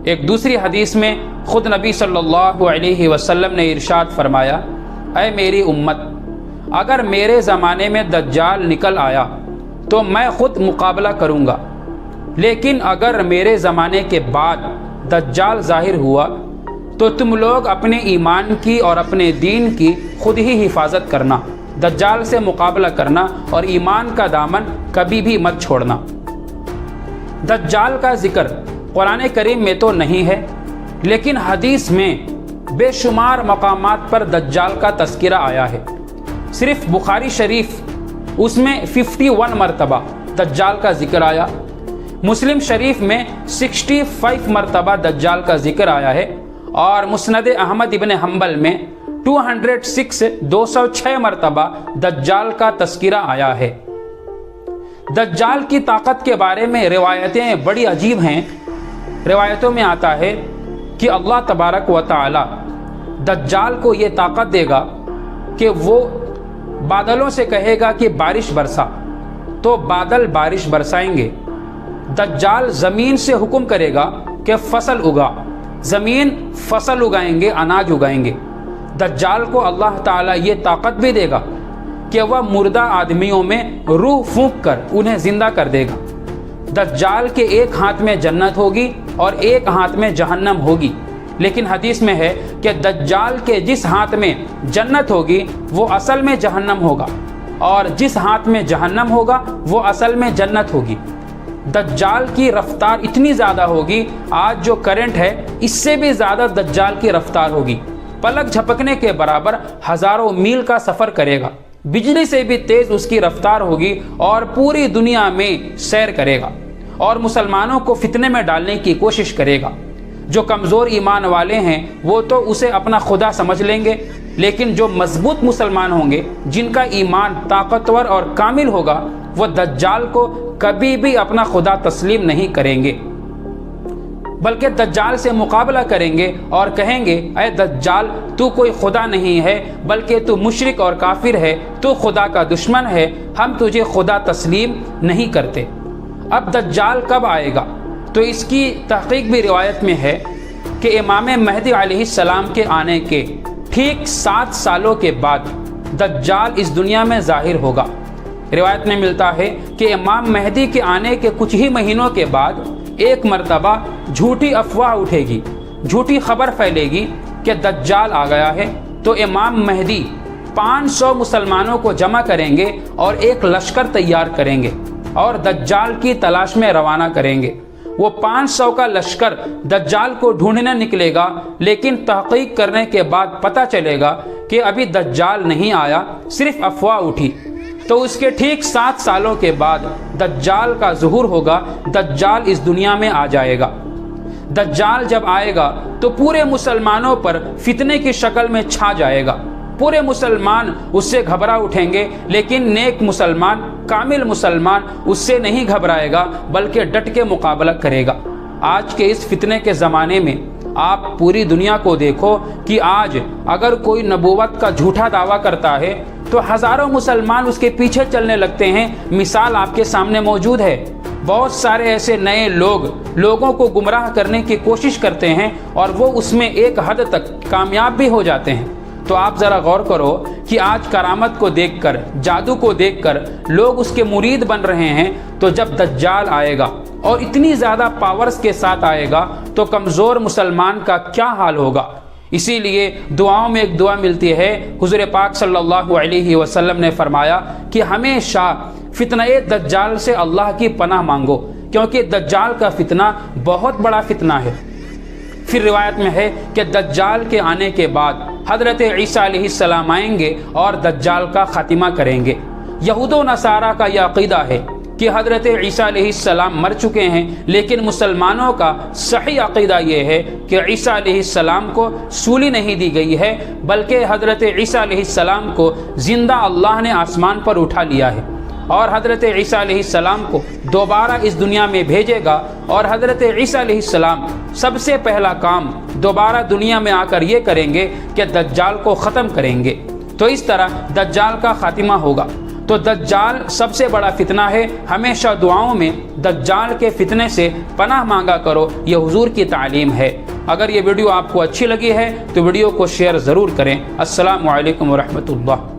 ایک دوسری حدیث میں خود نبی صلی اللہ علیہ وسلم نے ارشاد فرمایا، اے میری امت، اگر میرے زمانے میں دجال نکل آیا تو میں خود مقابلہ کروں گا، لیکن اگر میرے زمانے کے بعد دجال ظاہر ہوا تو تم لوگ اپنے ایمان کی اور اپنے دین کی خود ہی حفاظت کرنا، دجال سے مقابلہ کرنا اور ایمان کا دامن کبھی بھی مت چھوڑنا۔ دجال کا ذکر قرآن کریم میں تو نہیں ہے، لیکن حدیث میں بے شمار مقامات پر دجال کا تذکرہ آیا ہے۔ صرف بخاری شریف اس میں 51 مرتبہ دجال کا ذکر آیا، مسلم شریف میں 65 مرتبہ دجال کا ذکر آیا ہے، اور مسند احمد ابن حنبل میں 206 مرتبہ دجال کا تذکرہ آیا ہے۔ دجال کی طاقت کے بارے میں روایتیں بڑی عجیب ہیں۔ روایتوں میں آتا ہے کہ اللہ تبارک و تعالی دجال کو یہ طاقت دے گا کہ وہ بادلوں سے کہے گا کہ بارش برسا، تو بادل بارش برسائیں گے۔ دجال زمین سے حکم کرے گا کہ فصل اگا، زمین فصل اگائیں گے، اناج اگائیں گے۔ دجال کو اللہ تعالیٰ یہ طاقت بھی دے گا کہ وہ مردہ آدمیوں میں روح پھونک کر انہیں زندہ کر دے گا۔ دجال کے ایک ہاتھ میں جنت ہوگی اور ایک ہاتھ میں جہنم ہوگی، لیکن حدیث میں ہے کہ دجال کے جس ہاتھ میں جنت ہوگی وہ اصل میں جہنم ہوگا، اور جس ہاتھ میں جہنم ہوگا وہ اصل میں جنت ہوگی۔ دجال کی رفتار اتنی زیادہ ہوگی، آج جو کرنٹ ہے اس سے بھی زیادہ دجال کی رفتار ہوگی، پلک جھپکنے کے برابر ہزاروں میل کا سفر کرے گا، بجلی سے بھی تیز اس کی رفتار ہوگی، اور پوری دنیا میں سیر کرے گا اور مسلمانوں کو فتنے میں ڈالنے کی کوشش کرے گا۔ جو کمزور ایمان والے ہیں وہ تو اسے اپنا خدا سمجھ لیں گے، لیکن جو مضبوط مسلمان ہوں گے، جن کا ایمان طاقتور اور کامل ہوگا، وہ دجال کو کبھی بھی اپنا خدا تسلیم نہیں کریں گے، بلکہ دجال سے مقابلہ کریں گے اور کہیں گے، اے دجال، تو کوئی خدا نہیں ہے بلکہ تو مشرک اور کافر ہے، تو خدا کا دشمن ہے، ہم تجھے خدا تسلیم نہیں کرتے۔ اب دجال کب آئے گا؟ تو اس کی تحقیق بھی روایت میں ہے کہ امام مہدی علیہ السلام کے آنے کے ٹھیک 7 سالوں کے بعد دجال اس دنیا میں ظاہر ہوگا۔ روایت میں ملتا ہے کہ امام مہدی کے آنے کے کچھ ہی مہینوں کے بعد ایک مرتبہ جھوٹی افواہ اٹھے گی، جھوٹی خبر پھیلے گی کہ دجال آ گیا ہے، تو امام مہدی 500 مسلمانوں کو جمع کریں گے اور ایک لشکر تیار کریں گے اور دجال کی تلاش میں روانہ کریں گے۔ وہ 500 کا لشکر دجال کو ڈھونڈنے نکلے گا، لیکن تحقیق کرنے کے بعد پتہ چلے گا کہ ابھی دجال نہیں آیا، صرف افواہ اٹھی۔ تو اس کے ٹھیک 7 سالوں کے بعد دجال کا ظہور ہوگا، دجال اس دنیا میں آ جائے گا۔ دجال جب آئے گا تو پورے مسلمانوں پر فتنے کی شکل میں چھا جائے گا، پورے مسلمان اس سے گھبرا اٹھیں گے، لیکن نیک مسلمان، کامل مسلمان اس سے نہیں گھبرائے گا بلکہ ڈٹ کے مقابلہ کرے گا۔ آج کے اس فتنے کے زمانے میں آپ پوری دنیا کو دیکھو کہ آج اگر کوئی نبوت کا جھوٹا دعویٰ کرتا ہے تو ہزاروں مسلمان اس کے پیچھے چلنے لگتے ہیں۔ مثال آپ کے سامنے موجود ہے، بہت سارے ایسے نئے لوگوں کو گمراہ کرنے کی کوشش کرتے ہیں اور وہ اس میں ایک حد تک کامیاب بھی ہو جاتے ہیں۔ تو آپ ذرا غور کرو کہ آج کرامت کو دیکھ کر، جادو کو دیکھ کر لوگ اس کے مرید بن رہے ہیں، تو جب دجال آئے گا اور اتنی زیادہ پاورز کے ساتھ آئے گا تو کمزور مسلمان کا کیا حال ہوگا۔ اسی لیے دعاؤں میں ایک دعا ملتی ہے، حضور پاک صلی اللہ علیہ وسلم نے فرمایا کہ ہمیشہ فتنہ دجال سے اللہ کی پناہ مانگو، کیونکہ دجال کا فتنہ بہت بڑا فتنہ ہے۔ پھر روایت میں ہے کہ دجال کے آنے کے بعد حضرت عیسیٰ علیہ السلام آئیں گے اور دجال کا خاتمہ کریں گے۔ یہود و نصارہ کا یہ عقیدہ ہے کہ حضرت عیسیٰ علیہ السلام مر چکے ہیں، لیکن مسلمانوں کا صحیح عقیدہ یہ ہے کہ عیسیٰ علیہ السلام کو سولی نہیں دی گئی ہے، بلکہ حضرت عیسیٰ علیہ السلام کو زندہ اللہ نے آسمان پر اٹھا لیا ہے، اور حضرت عیسیٰ علیہ السلام کو دوبارہ اس دنیا میں بھیجے گا، اور حضرت عیسیٰ علیہ السلام سب سے پہلا کام دوبارہ دنیا میں آ کر یہ کریں گے کہ دجال کو ختم کریں گے۔ تو اس طرح دجال کا خاتمہ ہوگا۔ تو دجال سب سے بڑا فتنہ ہے. ہمیشہ دعاؤں میں دجال کے فتنے سے پناہ مانگا کرو. یہ حضور کی تعلیم ہے. اگر یہ ویڈیو آپ کو اچھی لگی ہے تو ویڈیو کو شیئر ضرور کریں. السلام علیکم ورحمۃ اللہ.